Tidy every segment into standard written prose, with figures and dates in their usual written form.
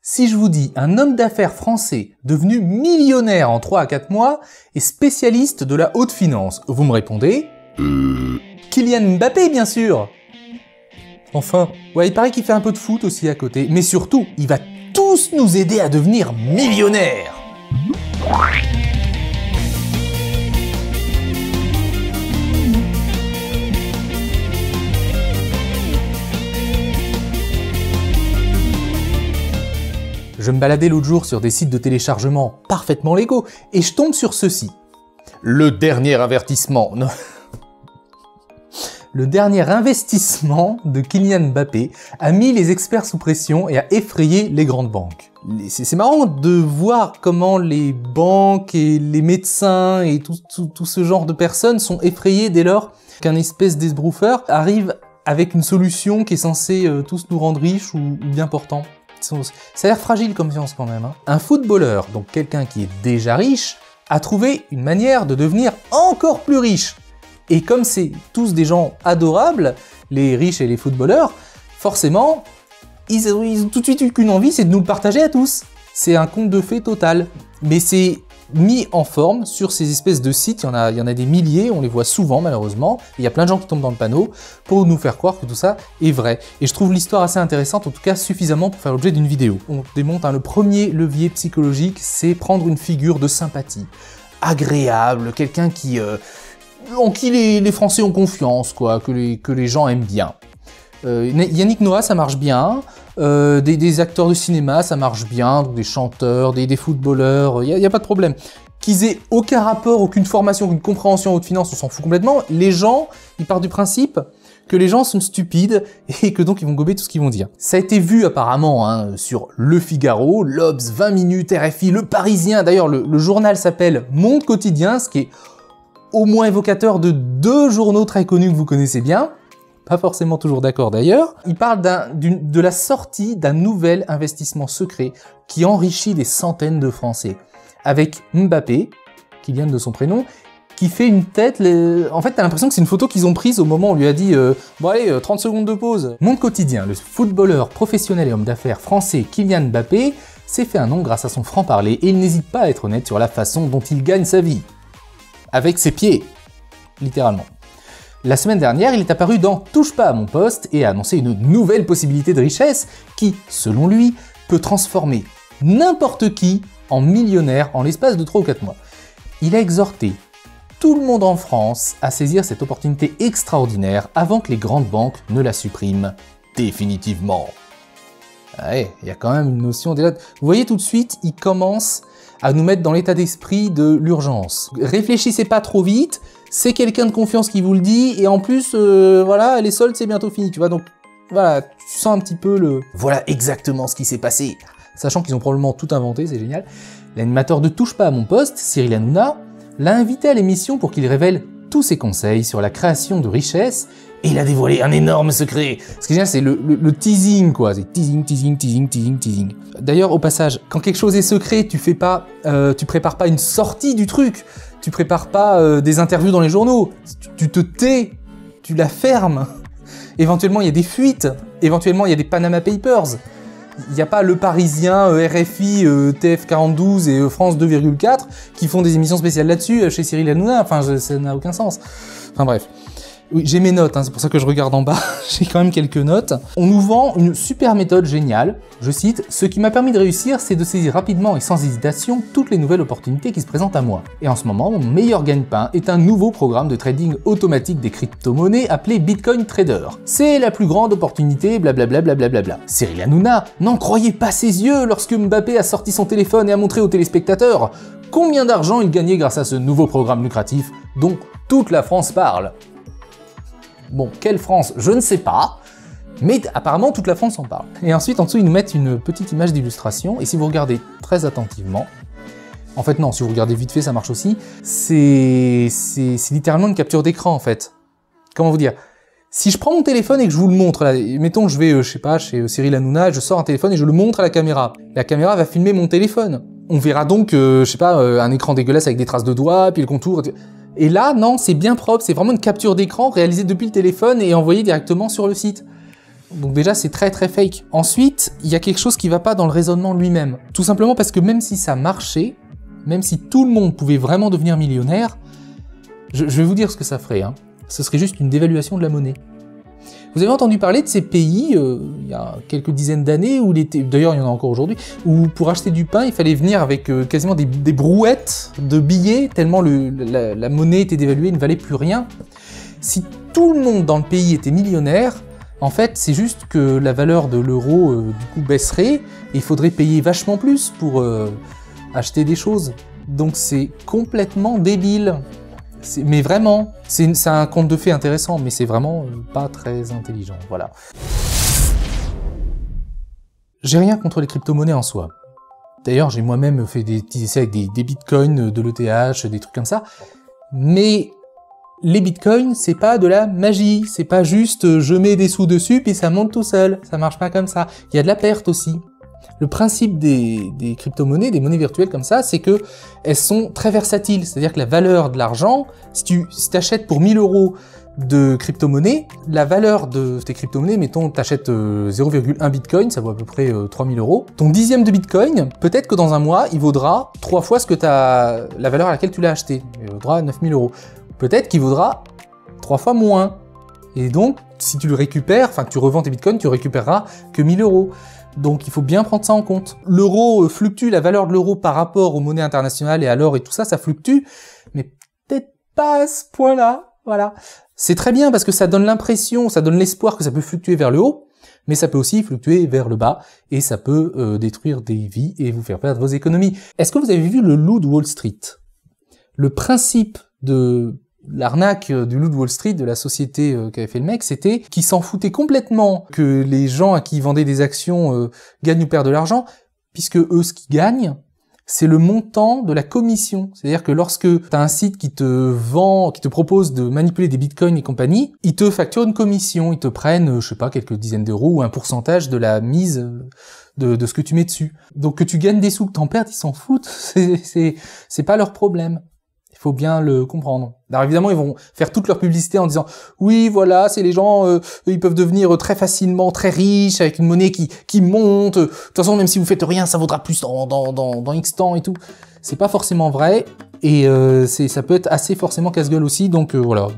Si je vous dis un homme d'affaires français devenu millionnaire en 3 à 4 mois et spécialiste de la haute finance, vous me répondez Kylian Mbappé, bien sûr. Enfin, ouais, il paraît qu'il fait un peu de foot aussi à côté, mais surtout, il va tous nous aider à devenir millionnaires. Je me baladais l'autre jour sur des sites de téléchargement parfaitement légaux et je tombe sur ceci. Le dernier avertissement. Non. Le dernier investissement de Kylian Mbappé a mis les experts sous pression et a effrayé les grandes banques. C'est marrant de voir comment les banques et les médecins et tout ce genre de personnes sont effrayés dès lors qu'un espèce d'esbroufeur arrive avec une solution qui est censée tous nous rendre riches ou bien portants. Ça a l'air fragile comme science quand même. Hein. Un footballeur, donc quelqu'un qui est déjà riche, a trouvé une manière de devenir encore plus riche. Et comme c'est tous des gens adorables, les riches et les footballeurs, forcément, ils ont tout de suite eu qu'une envie, c'est de nous le partager à tous. C'est un conte de fées total. Mais c'est mis en forme sur ces espèces de sites, il y en a des milliers, on les voit souvent malheureusement, il y a plein de gens qui tombent dans le panneau pour nous faire croire que tout ça est vrai. Et je trouve l'histoire assez intéressante, en tout cas suffisamment pour faire l'objet d'une vidéo. On démontre le premier levier psychologique, c'est prendre une figure de sympathie, agréable, quelqu'un en qui les Français ont confiance, quoi, que les gens aiment bien. Yannick Noah, ça marche bien. Des acteurs de cinéma, ça marche bien. Donc des chanteurs, des footballeurs, il n'y a pas de problème. Qu'ils aient aucun rapport, aucune formation, aucune compréhension en haute finance, on s'en fout complètement. Les gens, ils partent du principe que les gens sont stupides et que donc ils vont gober tout ce qu'ils vont dire. Ça a été vu apparemment hein, sur Le Figaro, l'Obs, 20 minutes, RFI, Le Parisien. D'ailleurs, le journal s'appelle Monde Quotidien, ce qui est au moins évocateur de 2 journaux très connus que vous connaissez bien. Pas forcément toujours d'accord d'ailleurs. Il parle de la sortie d'un nouvel investissement secret qui enrichit des centaines de Français. Avec Mbappé, qui vient de son prénom, qui fait une tête... En fait, t'as l'impression que c'est une photo qu'ils ont prise au moment où on lui a dit bon allez, 30 secondes de pause. Monde Quotidien, le footballeur professionnel et homme d'affaires français Kylian Mbappé s'est fait un nom grâce à son franc-parler et il n'hésite pas à être honnête sur la façon dont il gagne sa vie. Avec ses pieds, littéralement. La semaine dernière, il est apparu dans Touche pas à mon poste et a annoncé une nouvelle possibilité de richesse qui, selon lui, peut transformer n'importe qui en millionnaire en l'espace de 3 ou 4 mois. Il a exhorté tout le monde en France à saisir cette opportunité extraordinaire avant que les grandes banques ne la suppriment définitivement. Ouais, il y a quand même une notion déjà... Vous voyez tout de suite, il commence à nous mettre dans l'état d'esprit de l'urgence. Réfléchissez pas trop vite, c'est quelqu'un de confiance qui vous le dit, et en plus, voilà, les soldes c'est bientôt fini, tu vois, donc voilà, tu sens un petit peu le... Voilà exactement ce qui s'est passé, sachant qu'ils ont probablement tout inventé, c'est génial. L'animateur de Touche pas à mon poste, Cyril Hanouna, l'a invité à l'émission pour qu'il révèle tous ses conseils sur la création de richesse, et il a dévoilé un énorme secret. Ce qui est génial, c'est le teasing, quoi. C'est teasing, teasing, teasing, teasing, teasing. D'ailleurs, au passage, quand quelque chose est secret, tu prépares pas une sortie du truc. Tu prépares pas des interviews dans les journaux. Tu te tais, tu la fermes. Éventuellement, il y a des fuites. Éventuellement, il y a des Panama Papers. Il n'y a pas Le Parisien, RFI, TF42 et France 2,4 qui font des émissions spéciales là-dessus chez Cyril Hanouna. Enfin, ça n'a aucun sens. Enfin bref. Oui, j'ai mes notes, hein, c'est pour ça que je regarde en bas, j'ai quand même quelques notes. On nous vend une super méthode géniale, je cite, « Ce qui m'a permis de réussir, c'est de saisir rapidement et sans hésitation toutes les nouvelles opportunités qui se présentent à moi. Et en ce moment, mon meilleur gagne-pain est un nouveau programme de trading automatique des crypto-monnaies appelé Bitcoin Trader. C'est la plus grande opportunité, blablabla blablabla. » Cyril Hanouna n'en croyait pas ses yeux lorsque Mbappé a sorti son téléphone et a montré aux téléspectateurs combien d'argent il gagnait grâce à ce nouveau programme lucratif dont toute la France parle. Bon, quelle France, je ne sais pas, mais apparemment toute la France en parle. Et ensuite, en dessous, ils nous mettent une petite image d'illustration, et si vous regardez très attentivement, en fait non, si vous regardez vite fait, ça marche aussi, c'est littéralement une capture d'écran, en fait. Comment vous dire? Si je prends mon téléphone et que je vous le montre, là, mettons que je vais, je sais pas, chez Cyril Hanouna, je sors un téléphone et je le montre à la caméra va filmer mon téléphone. On verra donc, je sais pas, un écran dégueulasse avec des traces de doigts, puis le contour... Et là, non, c'est bien propre, c'est vraiment une capture d'écran réalisée depuis le téléphone et envoyée directement sur le site. Donc déjà, c'est très très fake. Ensuite, il y a quelque chose qui va pas dans le raisonnement lui-même. Tout simplement parce que même si ça marchait, même si tout le monde pouvait vraiment devenir millionnaire, je vais vous dire ce que ça ferait, hein. Ce serait juste une dévaluation de la monnaie. Vous avez entendu parler de ces pays, il y a quelques dizaines d'années, où d'ailleurs il y en a encore aujourd'hui, où pour acheter du pain, il fallait venir avec quasiment des brouettes de billets, tellement la monnaie était dévaluée, ne valait plus rien. Si tout le monde dans le pays était millionnaire, en fait, c'est juste que la valeur de l'euro, du coup, baisserait, et il faudrait payer vachement plus pour acheter des choses. Donc c'est complètement débile. Mais vraiment, c'est un conte de fées intéressant, mais c'est vraiment pas très intelligent, voilà. J'ai rien contre les crypto-monnaies en soi. D'ailleurs, j'ai moi-même fait des petits essais avec des bitcoins, de l'ETH, des trucs comme ça. Mais les bitcoins, c'est pas de la magie. C'est pas juste je mets des sous dessus puis ça monte tout seul. Ça marche pas comme ça. Il y a de la perte aussi. Le principe des crypto-monnaies, des monnaies virtuelles comme ça, c'est que elles sont très versatiles. C'est-à-dire que la valeur de l'argent, si tu achètes pour 1000 € de crypto-monnaie, la valeur de tes crypto-monnaies, mettons, t'achètes 0,1 bitcoin, ça vaut à peu près 3000 €. Ton dixième de bitcoin, peut-être que dans un mois, il vaudra 3 fois ce que la valeur à laquelle tu l'as acheté. Il vaudra 9000 €. Peut-être qu'il vaudra 3 fois moins. Et donc, si tu le récupères, enfin que tu revends tes bitcoins, tu récupéreras que 1000 €. Donc il faut bien prendre ça en compte. L'euro fluctue, la valeur de l'euro par rapport aux monnaies internationales et à l'or et tout ça, ça fluctue, mais peut-être pas à ce point-là, voilà. C'est très bien parce que ça donne l'impression, ça donne l'espoir que ça peut fluctuer vers le haut, mais ça peut aussi fluctuer vers le bas, et ça peut détruire des vies et vous faire perdre vos économies. Est-ce que vous avez vu le loup de Wall Street? Le principe de l'arnaque du loup de Wall Street, de la société qu'avait fait le mec, c'était qu'il s'en foutait complètement que les gens à qui il vendait des actions gagnent ou perdent de l'argent, puisque eux, ce qu'ils gagnent, c'est le montant de la commission. C'est-à-dire que lorsque tu as un site qui te vend, qui te propose de manipuler des bitcoins et compagnie, ils te facturent une commission, ils te prennent, je sais pas, quelques dizaines d'euros ou un pourcentage de la mise de ce que tu mets dessus. Donc que tu gagnes des sous, que t'en perds, ils s'en foutent, c'est pas leur problème. Il faut bien le comprendre. Alors évidemment, ils vont faire toute leur publicité en disant « Oui, voilà, c'est les gens, ils peuvent devenir très facilement très riches avec une monnaie qui monte. De toute façon, même si vous faites rien, ça vaudra plus dans X temps et tout. » C'est pas forcément vrai et ça peut être assez forcément casse-gueule aussi. Donc voilà,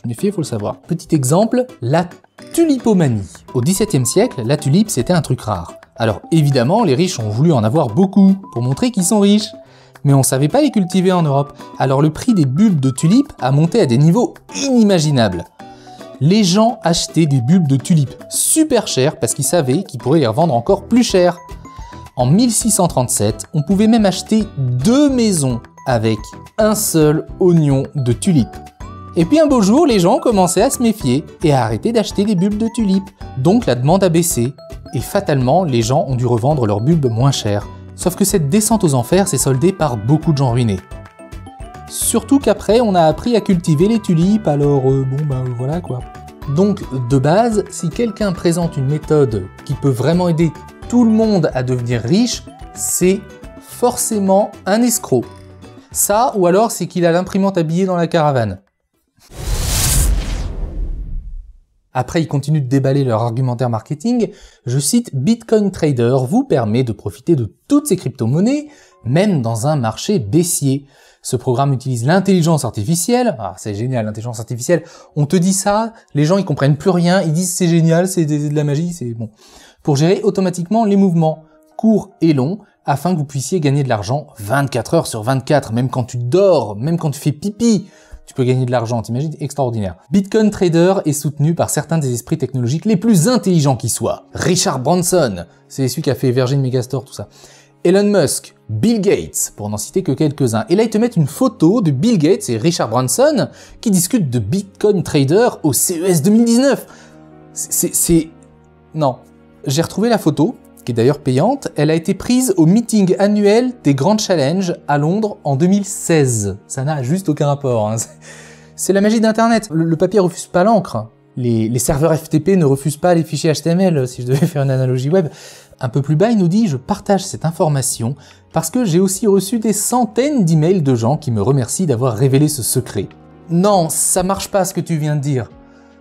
je m'y fie, il faut le savoir. Petit exemple, la tulipomanie. Au XVIIe siècle, la tulipe, c'était un truc rare. Alors évidemment, les riches ont voulu en avoir beaucoup pour montrer qu'ils sont riches. Mais on savait pas les cultiver en Europe, alors le prix des bulbes de tulipes a monté à des niveaux inimaginables. Les gens achetaient des bulbes de tulipes super chers parce qu'ils savaient qu'ils pourraient les revendre encore plus cher. En 1637, on pouvait même acheter 2 maisons avec un seul oignon de tulipes. Et puis un beau jour, les gens ont commencé à se méfier et à arrêter d'acheter des bulbes de tulipes. Donc la demande a baissé, et fatalement, les gens ont dû revendre leurs bulbes moins chers. Sauf que cette descente aux enfers s'est soldée par beaucoup de gens ruinés. Surtout qu'après, on a appris à cultiver les tulipes, alors voilà quoi. Donc, de base, si quelqu'un présente une méthode qui peut vraiment aider tout le monde à devenir riche, c'est forcément un escroc. Ça, ou alors c'est qu'il a l'imprimante à billets dans la caravane. Après, ils continuent de déballer leur argumentaire marketing. Je cite, Bitcoin Trader vous permet de profiter de toutes ces crypto-monnaies, même dans un marché baissier. Ce programme utilise l'intelligence artificielle. Ah, c'est génial, l'intelligence artificielle. On te dit ça, les gens ils comprennent plus rien, ils disent c'est génial, c'est de la magie, c'est bon. Pour gérer automatiquement les mouvements courts et longs, afin que vous puissiez gagner de l'argent 24 heures sur 24, même quand tu dors, même quand tu fais pipi. Tu peux gagner de l'argent, t'imagines? Extraordinaire. Bitcoin Trader est soutenu par certains des esprits technologiques les plus intelligents qui soient. Richard Branson, c'est celui qui a fait Virgin Megastore, tout ça. Elon Musk, Bill Gates, pour n'en citer que quelques-uns. Et là, ils te mettent une photo de Bill Gates et Richard Branson qui discutent de Bitcoin Trader au CES 2019. Non. J'ai retrouvé la photo, qui est d'ailleurs payante. Elle a été prise au meeting annuel des Grand Challenge à Londres en 2016. Ça n'a juste aucun rapport. Hein. C'est la magie d'Internet. Le papier refuse pas l'encre. Les serveurs FTP ne refusent pas les fichiers HTML, si je devais faire une analogie web. Un peu plus bas, il nous dit « Je partage cette information parce que j'ai aussi reçu des centaines d'emails de gens qui me remercient d'avoir révélé ce secret. » Non, ça marche pas ce que tu viens de dire.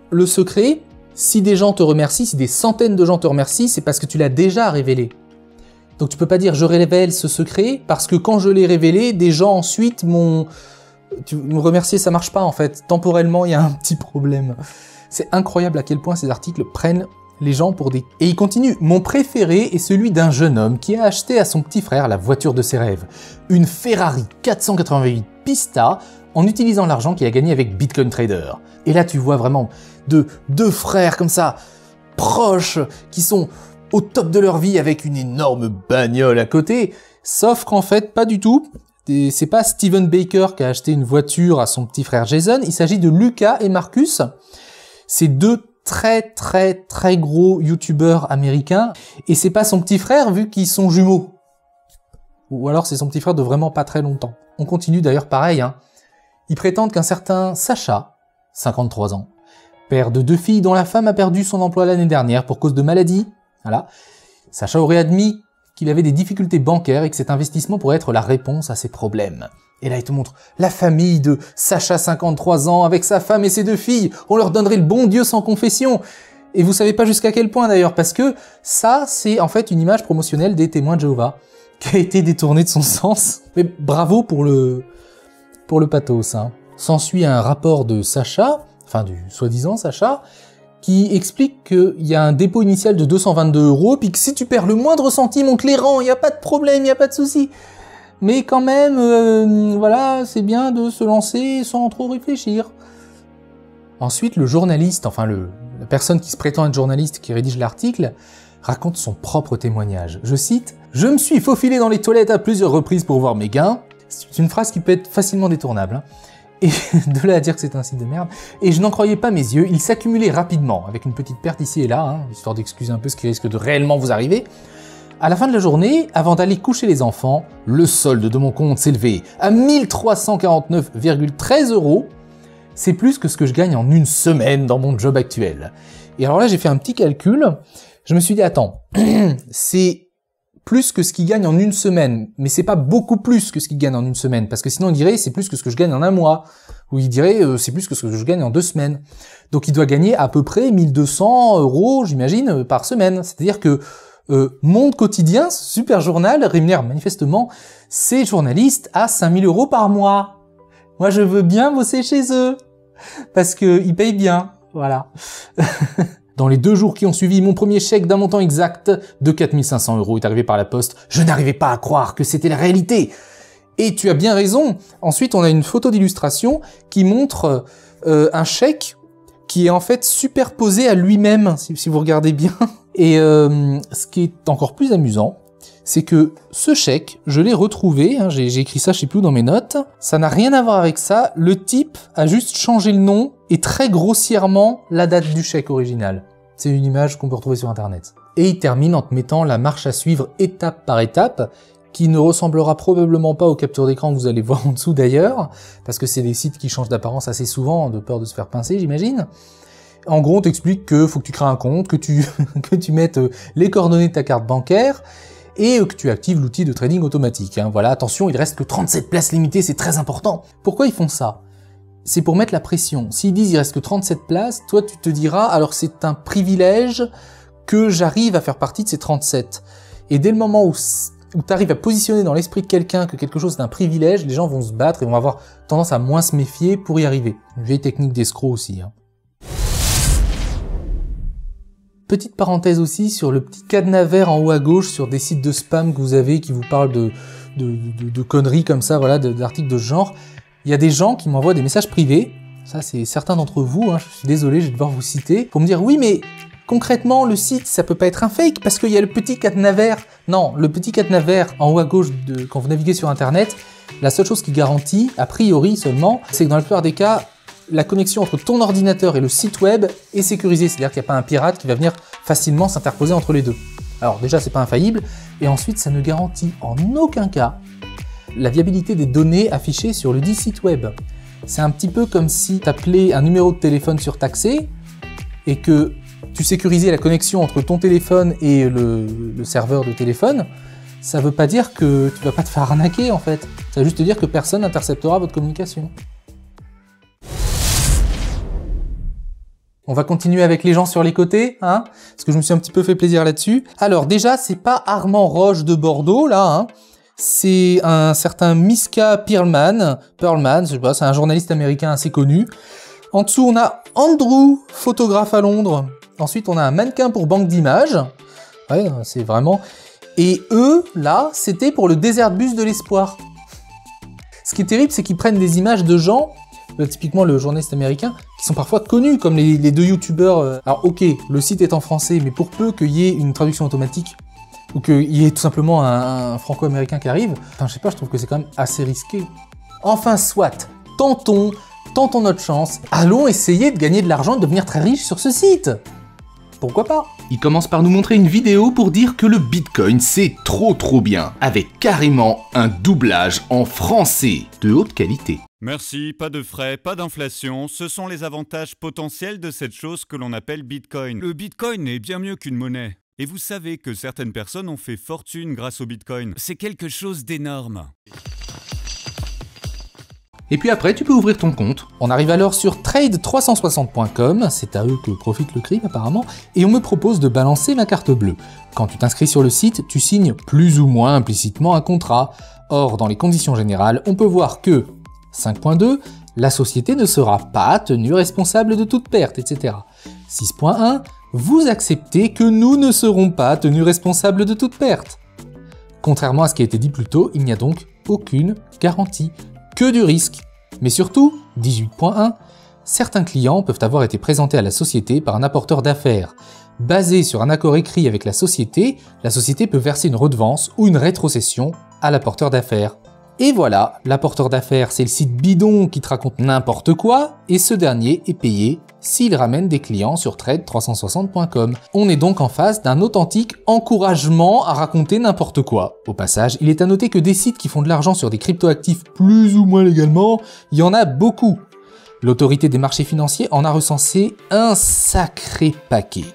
Le secret, Si des gens te remercient, si des centaines de gens te remercient, c'est parce que tu l'as déjà révélé. Donc tu peux pas dire je révèle ce secret parce que quand je l'ai révélé, des gens ensuite m'ont remercié, ça marche pas en fait. Temporellement, il y a un petit problème. C'est incroyable à quel point ces articles prennent les gens pour des... Et il continue. Mon préféré est celui d'un jeune homme qui a acheté à son petit frère la voiture de ses rêves. Une Ferrari 488 Pista en utilisant l'argent qu'il a gagné avec Bitcoin Trader. Et là, tu vois vraiment deux frères comme ça, proches, qui sont au top de leur vie avec une énorme bagnole à côté. Sauf qu'en fait, pas du tout. C'est pas Steven Baker qui a acheté une voiture à son petit frère Jason. Il s'agit de Lucas et Marcus. C'est deux très gros youtubeurs américains. Et c'est pas son petit frère vu qu'ils sont jumeaux. Ou alors c'est son petit frère de vraiment pas très longtemps. On continue d'ailleurs pareil, hein. Ils prétendent qu'un certain Sacha, 53 ans, père de 2 filles dont la femme a perdu son emploi l'année dernière pour cause de maladie. Voilà. Sacha aurait admis qu'il avait des difficultés bancaires et que cet investissement pourrait être la réponse à ses problèmes. Et là, il te montre la famille de Sacha, 53 ans, avec sa femme et ses 2 filles. On leur donnerait le bon Dieu sans confession. Et vous savez pas jusqu'à quel point d'ailleurs, parce que ça, c'est en fait une image promotionnelle des témoins de Jéhovah qui a été détournée de son sens. Mais bravo pour le pathos, hein. S'ensuit un rapport de Sacha, enfin du soi-disant Sacha, qui explique qu'il y a un dépôt initial de 222 €, puis que si tu perds le moindre centime, on te les rend, il n'y a pas de problème, il n'y a pas de souci. Mais quand même, voilà, c'est bien de se lancer sans trop réfléchir. Ensuite, le journaliste, enfin la personne qui se prétend être journaliste, qui rédige l'article, raconte son propre témoignage. Je cite « Je me suis faufilé dans les toilettes à plusieurs reprises pour voir mes gains ». C'est une phrase qui peut être facilement détournable, hein. Et de là à dire que c'est un site de merde. Et je n'en croyais pas mes yeux, ils s'accumulaient rapidement, avec une petite perte ici et là, hein, histoire d'excuser un peu ce qui risque de réellement vous arriver. À la fin de la journée, avant d'aller coucher les enfants, le solde de mon compte s'élevait à 1349,13 €. C'est plus que ce que je gagne en une semaine dans mon job actuel. Et alors là, j'ai fait un petit calcul. Je me suis dit, attends, c'est plus que ce qu'il gagne en une semaine, mais c'est pas beaucoup plus que ce qu'il gagne en une semaine, parce que sinon il dirait c'est plus que ce que je gagne en un mois, ou il dirait c'est plus que ce que je gagne en 2 semaines. Donc il doit gagner à peu près 1200 €, j'imagine, par semaine. C'est-à-dire que Monde Quotidien, ce super journal, rémunère manifestement ses journalistes à 5000 € par mois. Moi je veux bien bosser chez eux, parce qu'ils payent bien, voilà. Dans les 2 jours qui ont suivi, mon premier chèque d'un montant exact de 4500 € est arrivé par la poste. Je n'arrivais pas à croire que c'était la réalité. Et tu as bien raison. Ensuite, on a une photo d'illustration qui montre un chèque qui est en fait superposé à lui-même, si vous regardez bien. Et ce qui est encore plus amusant, c'est que ce chèque, je l'ai retrouvé, hein, j'ai écrit ça, je sais plus où dans mes notes, ça n'a rien à voir avec ça, le type a juste changé le nom et très grossièrement la date du chèque original. C'est une image qu'on peut retrouver sur internet. Et il termine en te mettant la marche à suivre étape par étape, qui ne ressemblera probablement pas aux captures d'écran que vous allez voir en dessous d'ailleurs, parce que c'est des sites qui changent d'apparence assez souvent, de peur de se faire pincer j'imagine. En gros on t'explique que faut que tu crées un compte, que tu mettes les coordonnées de ta carte bancaire, et que tu actives l'outil de trading automatique. Hein. Voilà, attention, il reste que 37 places limitées, c'est très important. Pourquoi ils font ça? C'est pour mettre la pression. S'ils disent il reste que 37 places, toi tu te diras alors c'est un privilège que j'arrive à faire partie de ces 37. Et dès le moment où tu arrives à positionner dans l'esprit de quelqu'un que quelque chose est un privilège, les gens vont se battre et vont avoir tendance à moins se méfier pour y arriver. Une vieille technique d'escroc aussi. Hein. Petite parenthèse aussi sur le petit cadenas vert en haut à gauche sur des sites de spam que vous avez qui vous parlent de conneries comme ça, voilà, d'articles de ce genre. Il y a des gens qui m'envoient des messages privés, ça c'est certains d'entre vous, hein, je suis désolé, je vais devoir vous citer, pour me dire oui mais concrètement le site ça peut pas être un fake parce qu'il y a le petit cadenas vert. Non, le petit cadenas vert en haut à gauche quand vous naviguez sur internet, la seule chose qui garantit, a priori seulement, c'est que dans la plupart des cas, la connexion entre ton ordinateur et le site web est sécurisée, c'est-à-dire qu'il n'y a pas un pirate qui va venir facilement s'interposer entre les deux. Alors déjà c'est pas infaillible, et ensuite ça ne garantit en aucun cas la viabilité des données affichées sur le dit site web. C'est un petit peu comme si tu appelais un numéro de téléphone surtaxé et que tu sécurisais la connexion entre ton téléphone et le serveur de téléphone. Ça veut pas dire que tu vas pas te faire arnaquer en fait, ça veut juste dire que personne n'interceptera votre communication. On va continuer avec les gens sur les côtés, hein, parce que je me suis un petit peu fait plaisir là-dessus. Alors déjà, c'est pas Armand Roche de Bordeaux, là, hein. C'est un certain Miska Perlman, je sais pas, c'est un journaliste américain assez connu. En dessous, on a Andrew, photographe à Londres. Ensuite, on a un mannequin pour banque d'images. Ouais, c'est vraiment... Et eux, là, c'était pour le Desert Bus de l'espoir. Ce qui est terrible, c'est qu'ils prennent des images de gens, typiquement le journaliste américain, qui sont parfois connus, comme les deux youtubeurs. Alors ok, le site est en français, mais pour peu qu'il y ait une traduction automatique, ou qu'il y ait tout simplement un franco-américain qui arrive, enfin je sais pas, je trouve que c'est quand même assez risqué. Enfin soit, tentons notre chance, allons essayer de gagner de l'argent et de devenir très riche sur ce site. Pourquoi pas? Il commence par nous montrer une vidéo pour dire que le Bitcoin c'est trop bien, avec carrément un doublage en français de haute qualité. Merci, pas de frais, pas d'inflation, ce sont les avantages potentiels de cette chose que l'on appelle Bitcoin. Le Bitcoin est bien mieux qu'une monnaie. Et vous savez que certaines personnes ont fait fortune grâce au Bitcoin. C'est quelque chose d'énorme. Et puis après, tu peux ouvrir ton compte. On arrive alors sur trade360.com, c'est à eux que profite le crime apparemment, et on me propose de balancer ma carte bleue. Quand tu t'inscris sur le site, tu signes plus ou moins implicitement un contrat. Or, dans les conditions générales, on peut voir que 5.2, la société ne sera pas tenue responsable de toute perte, etc. 6.1, vous acceptez que nous ne serons pas tenus responsables de toute perte. Contrairement à ce qui a été dit plus tôt, il n'y a donc aucune garantie, que du risque. Mais surtout, 18.1, certains clients peuvent avoir été présentés à la société par un apporteur d'affaires. Basé sur un accord écrit avec la société peut verser une redevance ou une rétrocession à l'apporteur d'affaires. Et voilà, l'apporteur d'affaires, c'est le site bidon qui te raconte n'importe quoi, et ce dernier est payé s'il ramène des clients sur trade360.com. On est donc en face d'un authentique encouragement à raconter n'importe quoi. Au passage, il est à noter que des sites qui font de l'argent sur des cryptoactifs plus ou moins légalement, il y en a beaucoup. L'autorité des marchés financiers en a recensé un sacré paquet.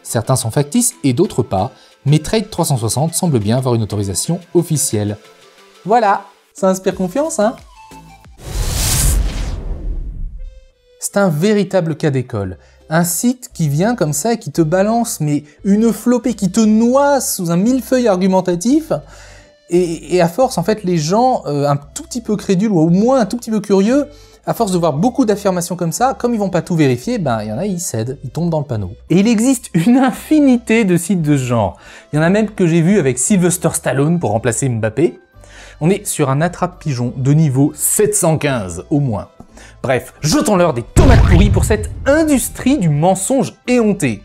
Certains sont factices et d'autres pas, mais Trade360 semble bien avoir une autorisation officielle. Voilà, ça inspire confiance, hein? C'est un véritable cas d'école. Un site qui vient comme ça et qui te balance mais une flopée, qui te noie sous un millefeuille argumentatif. Et à force, en fait, les gens un tout petit peu crédules ou au moins un tout petit peu curieux, à force de voir beaucoup d'affirmations comme ça, comme ils vont pas tout vérifier, ben il y en a, ils cèdent, ils tombent dans le panneau. Et il existe une infinité de sites de ce genre. Il y en a même que j'ai vu avec Sylvester Stallone pour remplacer Mbappé. On est sur un attrape-pigeon de niveau 715 au moins. Bref, jetons-leur des tomates pourries pour cette industrie du mensonge éhonté.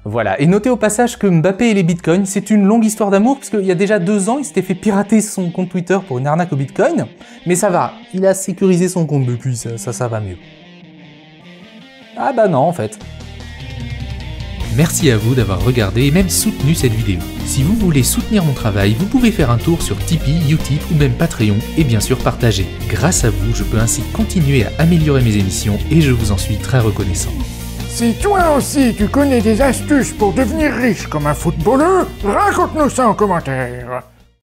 Voilà, et notez au passage que Mbappé et les bitcoins, c'est une longue histoire d'amour, parce qu'il y a déjà 2 ans, il s'était fait pirater son compte Twitter pour une arnaque au bitcoin, mais ça va, il a sécurisé son compte depuis, ça va mieux. Ah bah non en fait. Merci à vous d'avoir regardé et même soutenu cette vidéo. Si vous voulez soutenir mon travail, vous pouvez faire un tour sur Tipeee, Utip ou même Patreon et bien sûr partager. Grâce à vous, je peux ainsi continuer à améliorer mes émissions et je vous en suis très reconnaissant. Si toi aussi tu connais des astuces pour devenir riche comme un footballeur, raconte-nous ça en commentaire.